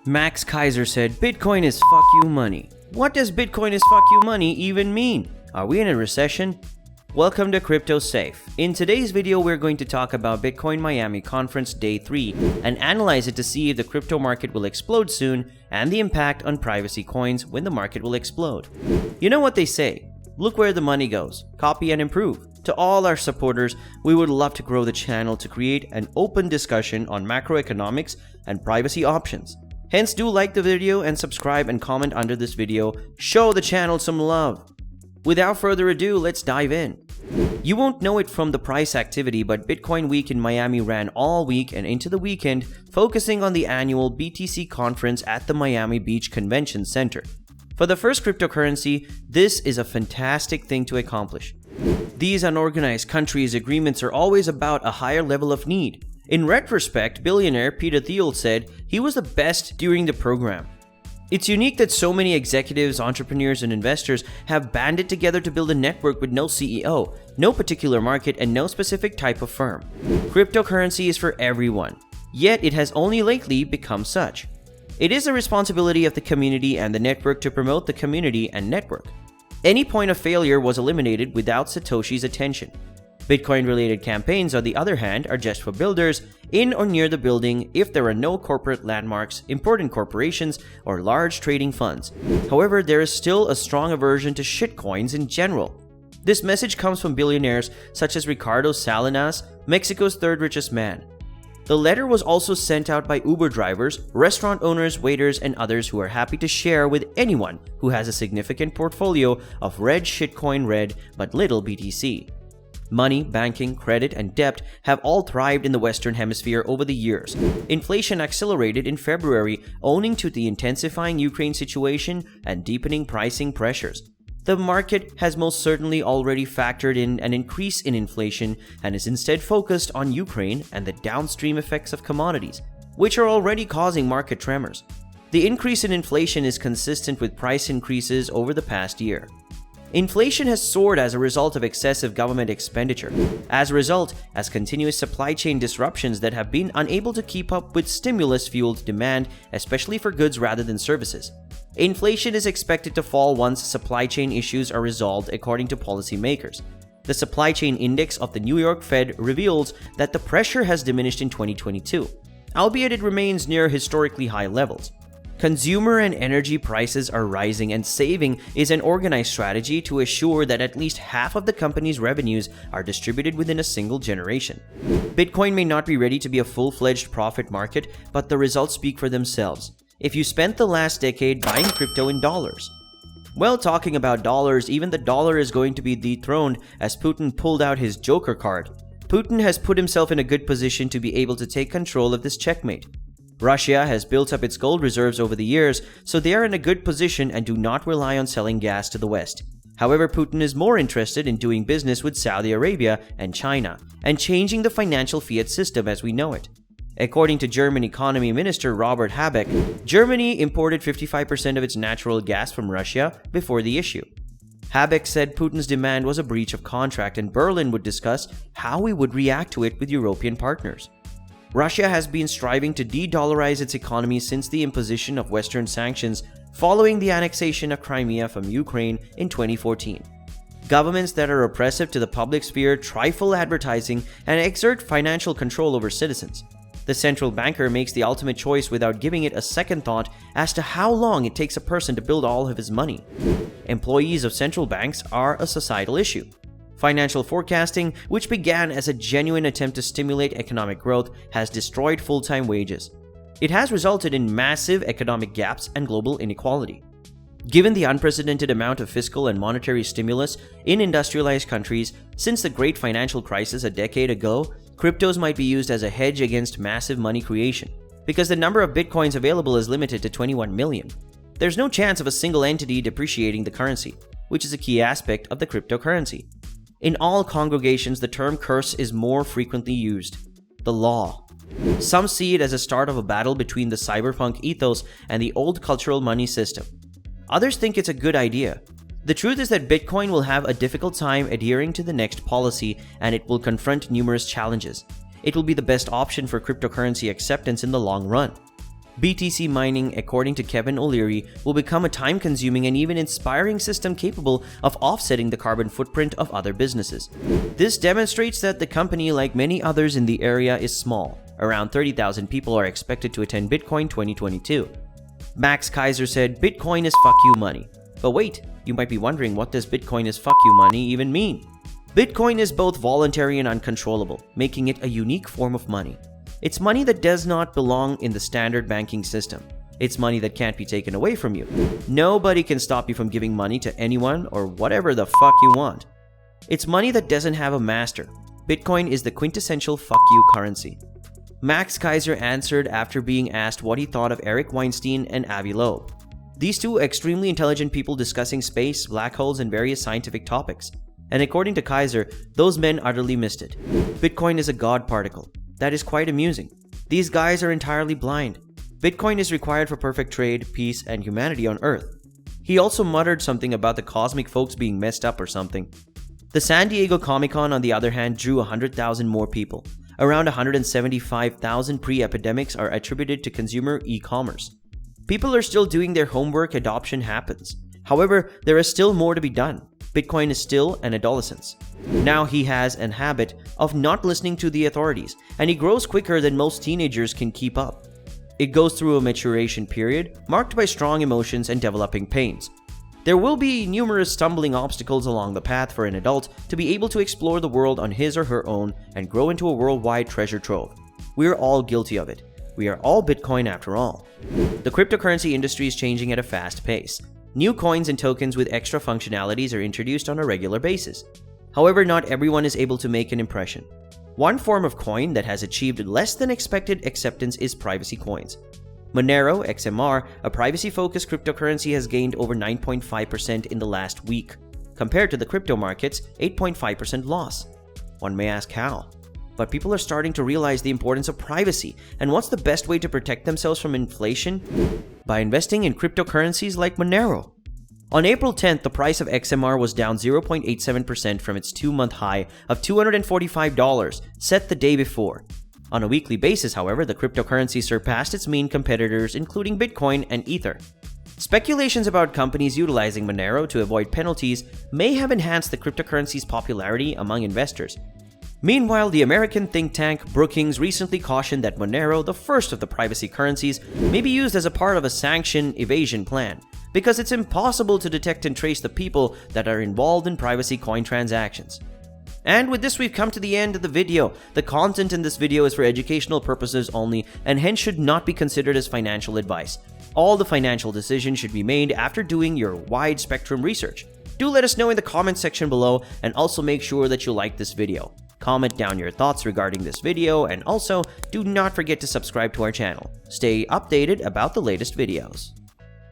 Max Kaiser said, Bitcoin is fuck you money. What does Bitcoin is fuck you money even mean? Are we in a recession? Welcome to Crypto Safe. In today's video, we're going to talk about Bitcoin Miami Conference Day 3 and analyze it to see if the crypto market will explode soon and the impact on privacy coins when the market will explode. You know what they say, look where the money goes, copy and improve. To all our supporters, we would love to grow the channel to create an open discussion on macroeconomics and privacy options. Hence, do like the video and subscribe and comment under this video. Show the channel some love. Without further ado, let's dive in. You won't know it from the price activity, but Bitcoin Week in Miami ran all week and into the weekend, focusing on the annual BTC conference at the Miami Beach Convention Center. For the first cryptocurrency, this is a fantastic thing to accomplish. These unorganized countries' agreements are always about a higher level of need. In retrospect, billionaire Peter Thiel said he was the best during the program. It's unique that so many executives, entrepreneurs, and investors have banded together to build a network with no CEO, no particular market, and no specific type of firm. Cryptocurrency is for everyone, yet it has only lately become such. It is the responsibility of the community and the network to promote the community and network. Any point of failure was eliminated without Satoshi's attention. Bitcoin-related campaigns, on the other hand, are just for builders in or near the building if there are no corporate landmarks, important corporations, or large trading funds. However, there is still a strong aversion to shitcoins in general. This message comes from billionaires such as Ricardo Salinas, Mexico's third richest man. The letter was also sent out by Uber drivers, restaurant owners, waiters, and others who are happy to share with anyone who has a significant portfolio of red shitcoin red but little BTC. Money, banking, credit, and debt have all thrived in the Western Hemisphere over the years. Inflation accelerated in February, owing to the intensifying Ukraine situation and deepening pricing pressures. The market has most certainly already factored in an increase in inflation and is instead focused on Ukraine and the downstream effects of commodities, which are already causing market tremors. The increase in inflation is consistent with price increases over the past year. Inflation has soared as a result of excessive government expenditure. As continuous supply chain disruptions that have been unable to keep up with stimulus-fueled demand, especially for goods rather than services. Inflation is expected to fall once supply chain issues are resolved, according to policymakers. The supply chain index of the New York Fed reveals that the pressure has diminished in 2022, albeit it remains near historically high levels. Consumer and energy prices are rising, and saving is an organized strategy to assure that at least half of the company's revenues are distributed within a single generation. Bitcoin may not be ready to be a full-fledged profit market, but the results speak for themselves. If you spent the last decade buying crypto in dollars. Well, talking about dollars, even the dollar is going to be dethroned as Putin pulled out his Joker card. Putin has put himself in a good position to be able to take control of this checkmate. Russia has built up its gold reserves over the years, so they are in a good position and do not rely on selling gas to the West. However, Putin is more interested in doing business with Saudi Arabia and China, and changing the financial fiat system as we know it. According to German Economy Minister Robert Habeck, Germany imported 55% of its natural gas from Russia before the issue. Habeck said Putin's demand was a breach of contract, and Berlin would discuss how we would react to it with European partners. Russia has been striving to de-dollarize its economy since the imposition of Western sanctions following the annexation of Crimea from Ukraine in 2014. Governments that are oppressive to the public sphere trifle advertising and exert financial control over citizens. The central banker makes the ultimate choice without giving it a second thought as to how long it takes a person to build all of his money. Employees of central banks are a societal issue. Financial forecasting, which began as a genuine attempt to stimulate economic growth, has destroyed full-time wages. It has resulted in massive economic gaps and global inequality. Given the unprecedented amount of fiscal and monetary stimulus in industrialized countries since the great financial crisis a decade ago, cryptos might be used as a hedge against massive money creation, because the number of bitcoins available is limited to 21 million. There's no chance of a single entity depreciating the currency, which is a key aspect of the cryptocurrency. In all congregations, the term curse is more frequently used. The law. Some see it as a start of a battle between the cyberpunk ethos and the old cultural money system. Others think it's a good idea. The truth is that Bitcoin will have a difficult time adhering to the next policy, and it will confront numerous challenges. It will be the best option for cryptocurrency acceptance in the long run. BTC mining, according to Kevin O'Leary, will become a time-consuming and even inspiring system capable of offsetting the carbon footprint of other businesses. This demonstrates that the company, like many others in the area, is small. Around 30,000 people are expected to attend Bitcoin 2022. Max Kaiser said, "Bitcoin is fuck you money." But wait, you might be wondering, what does Bitcoin is fuck you money even mean? Bitcoin is both voluntary and uncontrollable, making it a unique form of money. It's money that does not belong in the standard banking system. It's money that can't be taken away from you. Nobody can stop you from giving money to anyone or whatever the fuck you want. It's money that doesn't have a master. Bitcoin is the quintessential fuck you currency. Max Kaiser answered after being asked what he thought of Eric Weinstein and Avi Loeb. These two extremely intelligent people discussing space, black holes, and various scientific topics. And according to Kaiser, those men utterly missed it. Bitcoin is a god particle. That is quite amusing. These guys are entirely blind. Bitcoin is required for perfect trade, peace, and humanity on Earth. He also muttered something about the cosmic folks being messed up or something. The San Diego Comic-Con, on the other hand, drew 100,000 more people. Around 175,000 pre-epidemics are attributed to consumer e-commerce. People are still doing their homework, adoption happens. However, there is still more to be done. Bitcoin is still an adolescence. Now he has an habit of not listening to the authorities, and he grows quicker than most teenagers can keep up. It goes through a maturation period, marked by strong emotions and developing pains. There will be numerous stumbling obstacles along the path for an adult to be able to explore the world on his or her own and grow into a worldwide treasure trove. We are all guilty of it. We are all Bitcoin after all. The cryptocurrency industry is changing at a fast pace. New coins and tokens with extra functionalities are introduced on a regular basis. However, not everyone is able to make an impression. One form of coin that has achieved less than expected acceptance is privacy coins. Monero, XMR, a privacy-focused cryptocurrency, has gained over 9.5% in the last week, compared to the crypto market's 8.5% loss. One may ask how. But people are starting to realize the importance of privacy, and what's the best way to protect themselves from inflation? By investing in cryptocurrencies like Monero. On April 10th, the price of XMR was down 0.87% from its 2-month high of $245 set the day before. On a weekly basis, however, the cryptocurrency surpassed its main competitors, including Bitcoin and Ether. Speculations about companies utilizing Monero to avoid penalties may have enhanced the cryptocurrency's popularity among investors. Meanwhile, the American think tank Brookings recently cautioned that Monero, the first of the privacy currencies, may be used as a part of a sanction evasion plan, because it's impossible to detect and trace the people that are involved in privacy coin transactions. And with this, we've come to the end of the video. The content in this video is for educational purposes only and hence should not be considered as financial advice. All the financial decisions should be made after doing your wide spectrum research. Do let us know in the comment section below, and also make sure that you like this video. Comment down your thoughts regarding this video, and also do not forget to subscribe to our channel. Stay updated about the latest videos.